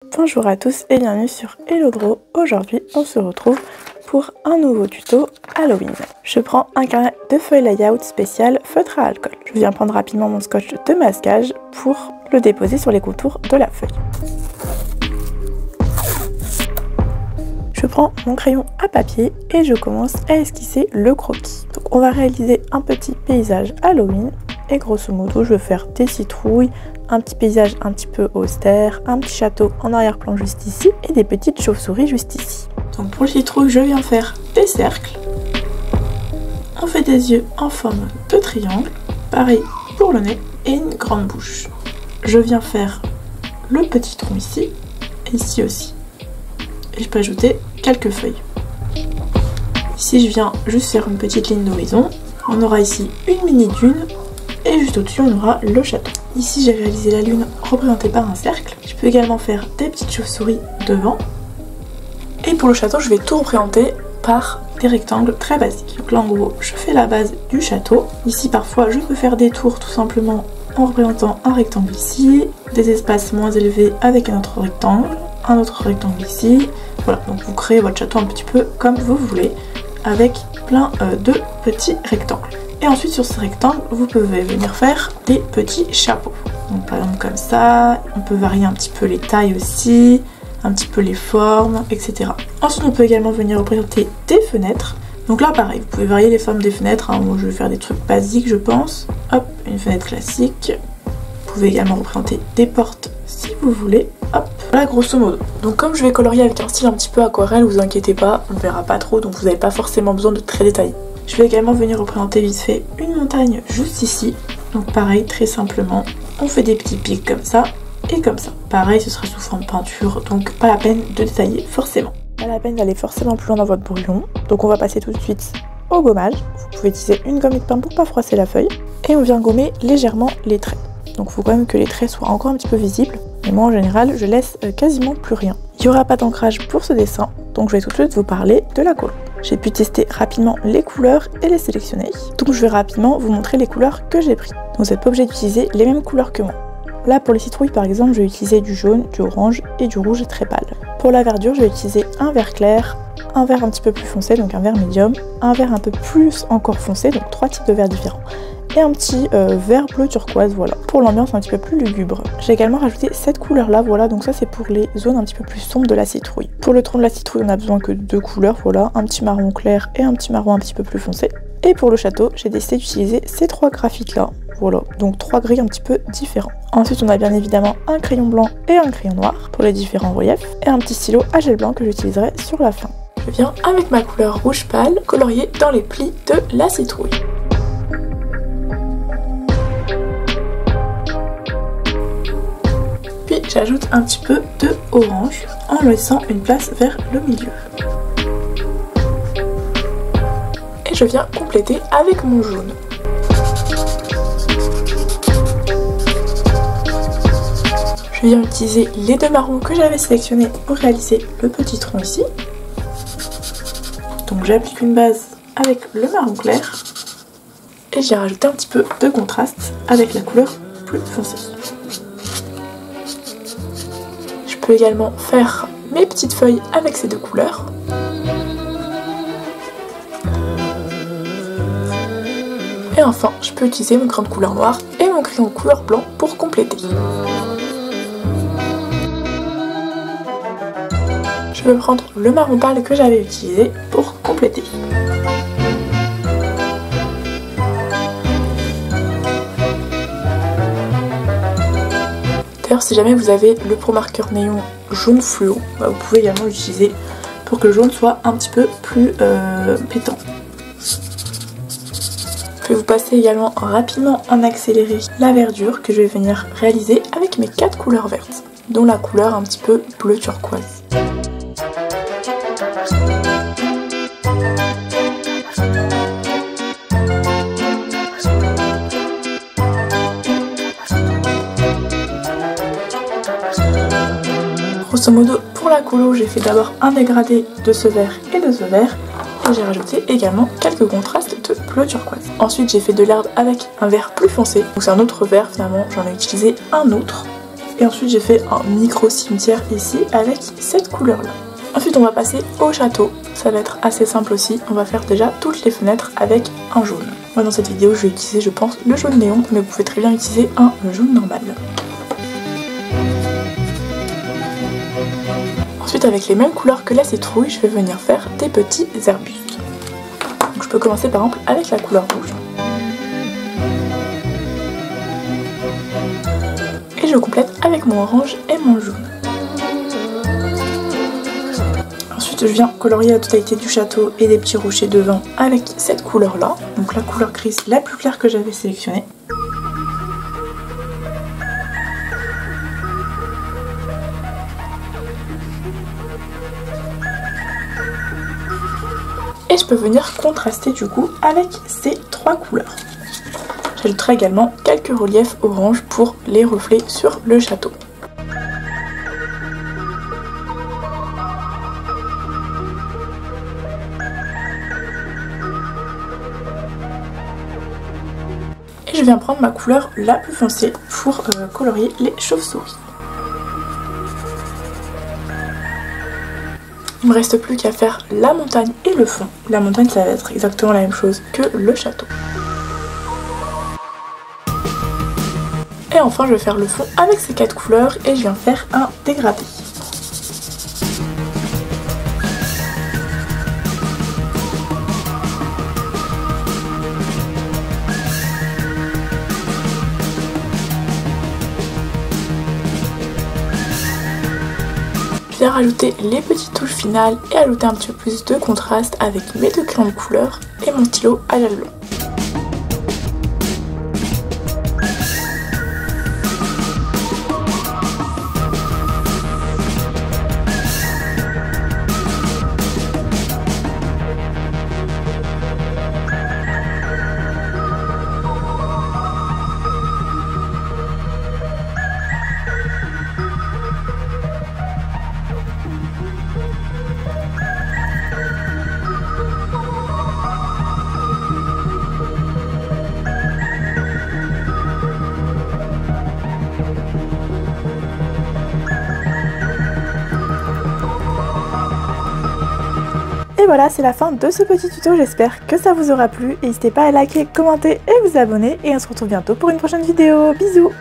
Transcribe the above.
Bonjour à tous et bienvenue sur Hello Draw. Aujourd'hui on se retrouve pour un nouveau tuto Halloween. Je prends un carnet de feuilles layout spécial feutre à alcool. Je viens prendre rapidement mon scotch de masquage pour le déposer sur les contours de la feuille. Je prends mon crayon à papier et je commence à esquisser le croquis. Donc on va réaliser un petit paysage Halloween et grosso modo je vais faire des citrouilles, un petit paysage un petit peu austère, un petit château en arrière-plan juste ici et des petites chauves-souris juste ici. Donc pour le citrouille je viens faire des cercles. On fait des yeux en forme de triangle, pareil pour le nez et une grande bouche. Je viens faire le petit tronc ici et ici aussi. Et je peux ajouter quelques feuilles. Ici je viens juste faire une petite ligne d'horizon. On aura ici une mini dune et juste au-dessus on aura le château. Ici j'ai réalisé la lune représentée par un cercle. Je peux également faire des petites chauves-souris devant. Et pour le château je vais tout représenter par des rectangles très basiques. Donc là en gros je fais la base du château. Ici parfois je peux faire des tours tout simplement en représentant un rectangle ici, des espaces moins élevés avec un autre rectangle ici. Voilà, donc vous créez votre château un petit peu comme vous voulez avec plein de petits rectangles. Et ensuite sur ce rectangle, vous pouvez venir faire des petits chapeaux. Donc par exemple comme ça, on peut varier un petit peu les tailles aussi, un petit peu les formes, etc. Ensuite on peut également venir représenter des fenêtres. Donc là pareil, vous pouvez varier les formes des fenêtres, hein. Moi je vais faire des trucs basiques je pense. Hop, une fenêtre classique. Vous pouvez également représenter des portes si vous voulez. Hop, voilà grosso modo. Donc comme je vais colorier avec un style un petit peu aquarelle, vous inquiétez pas, on ne verra pas trop, donc vous n'avez pas forcément besoin de très détailler. Je vais également venir représenter vite fait une montagne juste ici. Donc pareil, très simplement, on fait des petits pics comme ça et comme ça. Pareil, ce sera sous forme peinture, donc pas la peine de détailler forcément. Pas la peine d'aller forcément plus loin dans votre brouillon. Donc on va passer tout de suite au gommage. Vous pouvez utiliser une gomme de pain pour pas froisser la feuille. Et on vient gommer légèrement les traits. Donc il faut quand même que les traits soient encore un petit peu visibles. Et moi en général, je laisse quasiment plus rien. Il n'y aura pas d'ancrage pour ce dessin, donc je vais tout de suite vous parler de la colo. J'ai pu tester rapidement les couleurs et les sélectionner. Donc je vais rapidement vous montrer les couleurs que j'ai pris. Donc vous n'êtes pas obligé d'utiliser les mêmes couleurs que moi. Là pour les citrouilles par exemple, je vais utiliser du jaune, du orange et du rouge très pâle. Pour la verdure, je vais utiliser un vert clair, un vert un petit peu plus foncé, donc un vert médium, un vert un peu plus encore foncé, donc 3 types de verts différents. Et un petit vert bleu turquoise, voilà, pour l'ambiance un petit peu plus lugubre. J'ai également rajouté cette couleur là, voilà, donc ça c'est pour les zones un petit peu plus sombres de la citrouille. Pour le tronc de la citrouille, on a besoin que de 2 couleurs, voilà, un petit marron clair et un petit marron un petit peu plus foncé. Et pour le château, j'ai décidé d'utiliser ces 3 graphites là, voilà, donc 3 grilles un petit peu différents. Ensuite, on a bien évidemment un crayon blanc et un crayon noir pour les différents reliefs, et un petit stylo à gel blanc que j'utiliserai sur la fin. Je viens avec ma couleur rouge pâle colorier dans les plis de la citrouille. Puis j'ajoute un petit peu de orange en laissant une place vers le milieu. Et je viens compléter avec mon jaune. Je viens utiliser les 2 marrons que j'avais sélectionnés pour réaliser le petit tronc ici. Donc j'applique une base avec le marron clair et j'ai rajouté un petit peu de contraste avec la couleur plus foncée. Je peux également faire mes petites feuilles avec ces 2 couleurs. Et enfin, je peux utiliser mon crayon de couleur noire et mon crayon de couleur blanc pour compléter. Je vais prendre le marron pâle que j'avais utilisé pour compléter. D'ailleurs, si jamais vous avez le Pro Marker Néon jaune fluo, vous pouvez également l'utiliser pour que le jaune soit un petit peu plus pétant. Je vais vous passer également rapidement en accéléré la verdure que je vais venir réaliser avec mes 4 couleurs vertes, dont la couleur un petit peu bleu turquoise. Grosso modo, pour la colo, j'ai fait d'abord un dégradé de ce vert et de ce vert. Et j'ai rajouté également quelques contrastes de bleu turquoise. Ensuite, j'ai fait de l'herbe avec un vert plus foncé. Donc c'est un autre vert finalement, j'en ai utilisé un autre. Et ensuite j'ai fait un micro cimetière ici avec cette couleur là. Ensuite on va passer au château, ça va être assez simple aussi, on va faire déjà toutes les fenêtres avec un jaune. Moi dans cette vidéo je vais utiliser je pense le jaune néon, mais vous pouvez très bien utiliser un jaune normal. Ensuite avec les mêmes couleurs que la citrouille, je vais venir faire des petits arbustes. Donc je peux commencer par exemple avec la couleur rouge. Et je complète avec mon orange et mon jaune. Ensuite je viens colorier la totalité du château et des petits rochers devant avec cette couleur là, donc la couleur grise la plus claire que j'avais sélectionnée. Et je peux venir contraster du coup avec ces trois couleurs. J'ajouterai également quelques reliefs orange pour les reflets sur le château. Et je viens prendre ma couleur la plus foncée pour colorier les chauves-souris. Il me reste plus qu'à faire la montagne et le fond. La montagne ça va être exactement la même chose que le château. Et enfin je vais faire le fond avec ces quatre couleurs et je viens faire un dégradé. Je viens rajouter les petites touches finales et ajouter un petit peu plus de contraste avec mes deux crayons de couleur et mon stylo à gel blanc. Et voilà, c'est la fin de ce petit tuto, j'espère que ça vous aura plu. N'hésitez pas à liker, commenter et vous abonner. Et on se retrouve bientôt pour une prochaine vidéo. Bisous!